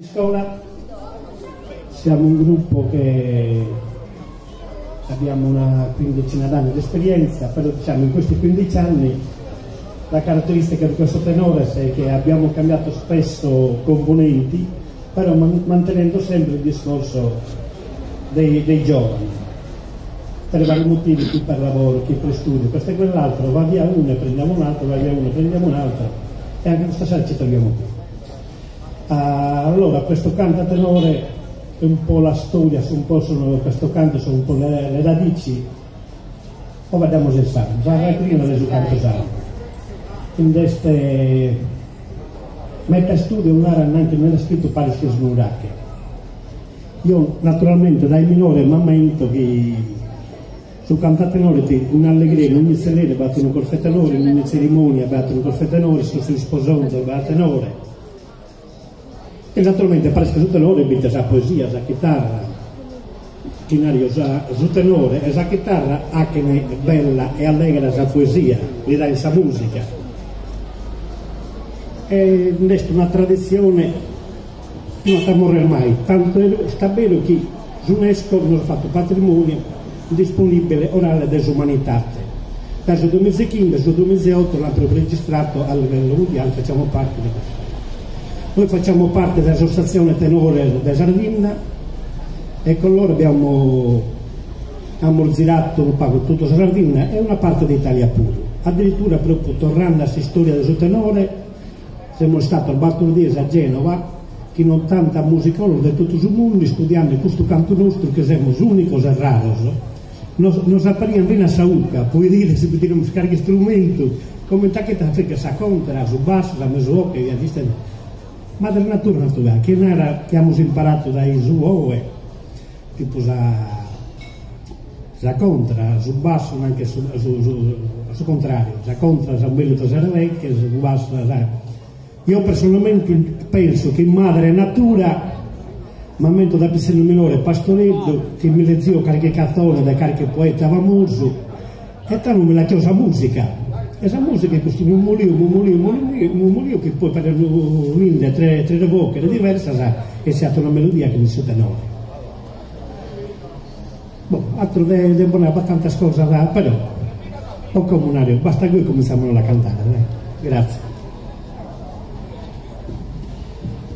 Scuola siamo un gruppo che abbiamo una quindicina d'anni di esperienza, però diciamo in questi 15 anni la caratteristica di questo tenore è che abbiamo cambiato spesso componenti, però mantenendo sempre il discorso dei giovani, per vari motivi, chi per lavoro, chi per studio, questo e quell'altro, va via uno e prendiamo un altro, va via uno e prendiamo un altro, e anche questa sera ci troviamo qui. Allora, questo cantatenore è un po' la storia, questo canto sono un po' le radici, poi vediamo se sa, va prima del canto sardo. Quindi queste metta studio un'area anche non è scritto pare che snuracche. Io naturalmente dai minore momento che su cantatenore un'allegria, in ogni serena battono col fetenore, in ogni cerimonia battono col fetenore, su sposonzo battono tenore. E naturalmente pare che su tenore bita sa poesia, sa chitarra, chinario su tenore e sa chitarra anche bella e allegra sa poesia, gli dà in sa musica. E questa è una tradizione che non sta morire mai, tanto sta bene che l'UNESCO non ha fatto patrimonio disponibile orale dell'umanità. Dal 2015 al 2008 l'hanno registrato a livello mondiale, facciamo parte di questo. Noi facciamo parte dell'associazione tenore di Sardegna e con loro abbiamo girato un po' tutto Sardegna e una parte d'Italia pure. Addirittura proprio tornando a questa storia del tenore, siamo stati al Bartoldiese a Genova, che non tanta musicologi di tutto il mondo, studiando questo canto nostro che siamo unici e rari. Noi sappiamo bene a Sauca, puoi dire se potremmo scarichi strumenti, come tacchetta che sa contra, su basso, la mesoca, e vista. Madre natura naturale, che non era che abbiamo imparato dai suoi, tipo la contra, sul basso, anche sul contrario, la contra, la bello tosare vecchia, sul basso, io personalmente penso che madre natura, momento da piccolo minore pastoretto, che mi leggio qualche cazzone da qualche poeta famoso, e tanto me la chiusa musica. Questa musica è questo murmulio che poi per unire tre voci diverse è stata una melodia che mi suona tenore. Altro di buone abbastanza cose da però o comunario, basta che noi cominciamo a cantare, grazie.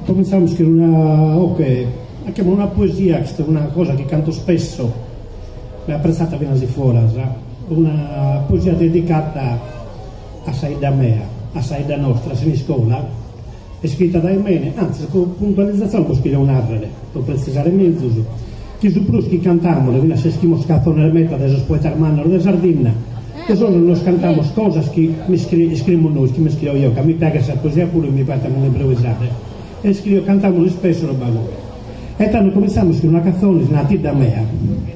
Cominciamo a scrivere una poesia, che è una cosa che canto spesso, l'ho apprezzata bene fuori, una poesia dedicata a Saida mea, a Saida nostra, in scuola, è scritta da Imene, anzi, con puntualizzazione può scrivere un'arrere, per precisare mezzo, che su pruschi cantiamo, le se schimo scatto nel meta del poeta armano di Sardegna, e solo noi cantiamo cose che mi scrivo noi, che mi scrivo io, che mi piace questa poesia pure mi piace improvvisare, e scrivo, cantiamo spesso le bagole. E tanto cominciamo a scrivere una canzone, nati da mea.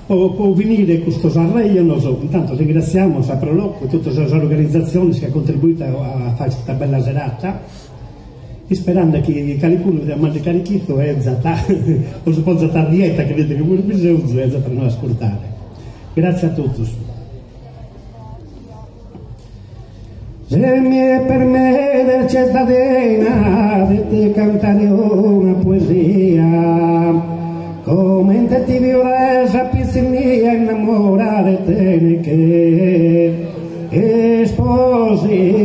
Può venire questo Sanremo, non so, intanto ringraziamo Saproloco e tutte le organizzazioni che hanno contribuito a fare questa bella serata e sperando che qualcuno veda mangiare carichito e o si può zata dieta che vede che non bisogna e per non ascoltare. Grazie a tutti. Se mi è per me del cittadina di cantare una poesia come te ti violesa piscinia innamorare te che sposi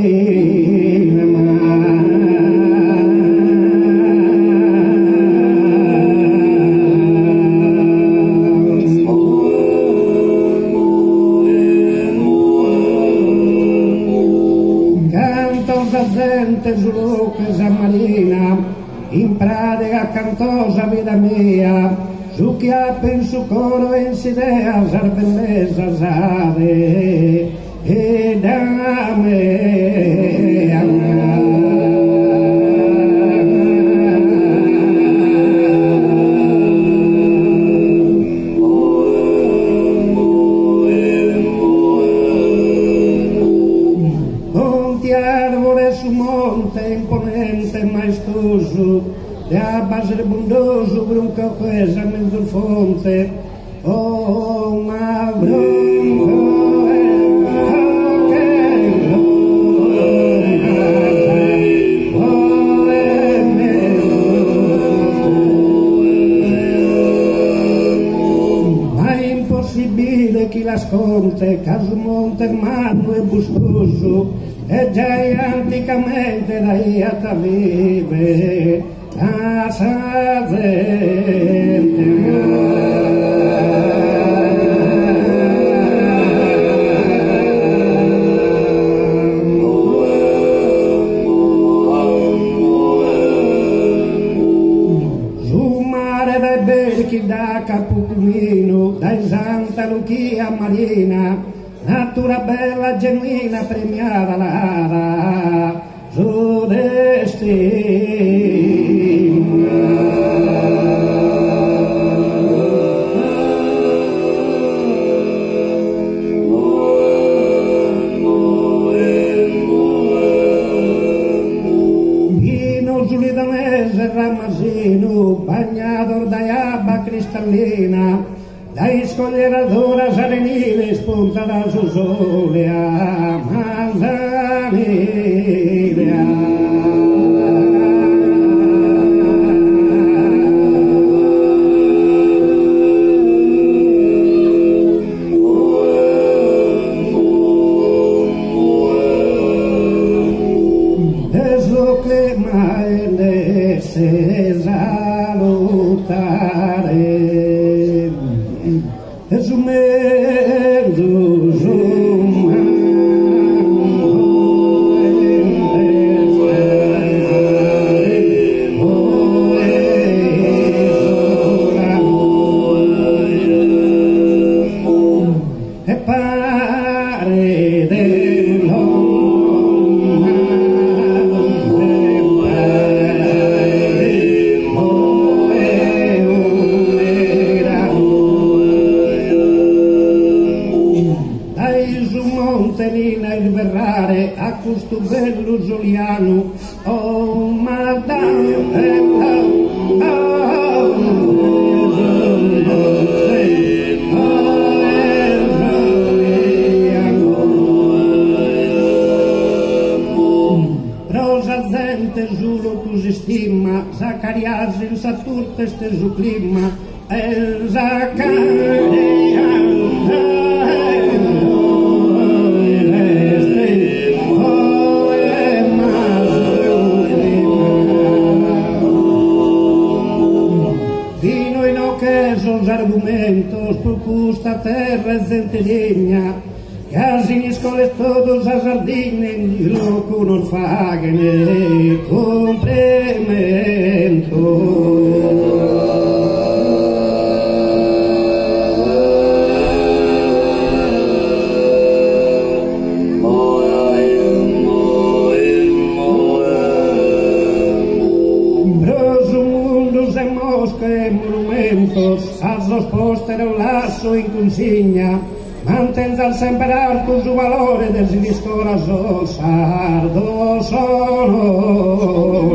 canto da gente su San Marina in pratica cantosa vita mia su chi ha penso coro e si idea sar bellezza sare e da me monti arbore su monte imponente maestoso e a base del bondoso brunca quesa mezzo il fonte ma brunco che volte caso monte hermano e buscoso e già anticamente dai a vive a da Capucumino, da Santa Lucia Marina, natura bella, genuina, premiata la suo destino. Ramazzino, bagnato da abba cristallina, dai scoglieradora serenile, spunta da su sole a manzanile. Se salutare esumendo e pare a questo bello Giuliano, oh madame, prosa gente giuro così stima, Zacarias in Saturte steso clima, e Zacarias. Esos argumentos por custa terra zenteligna, casi ni escoles todos a sardinen, y loco non fagene complemento. Als dos póster o laço in consigna, mantens sempre alto su valore dels discorazos sardo sono.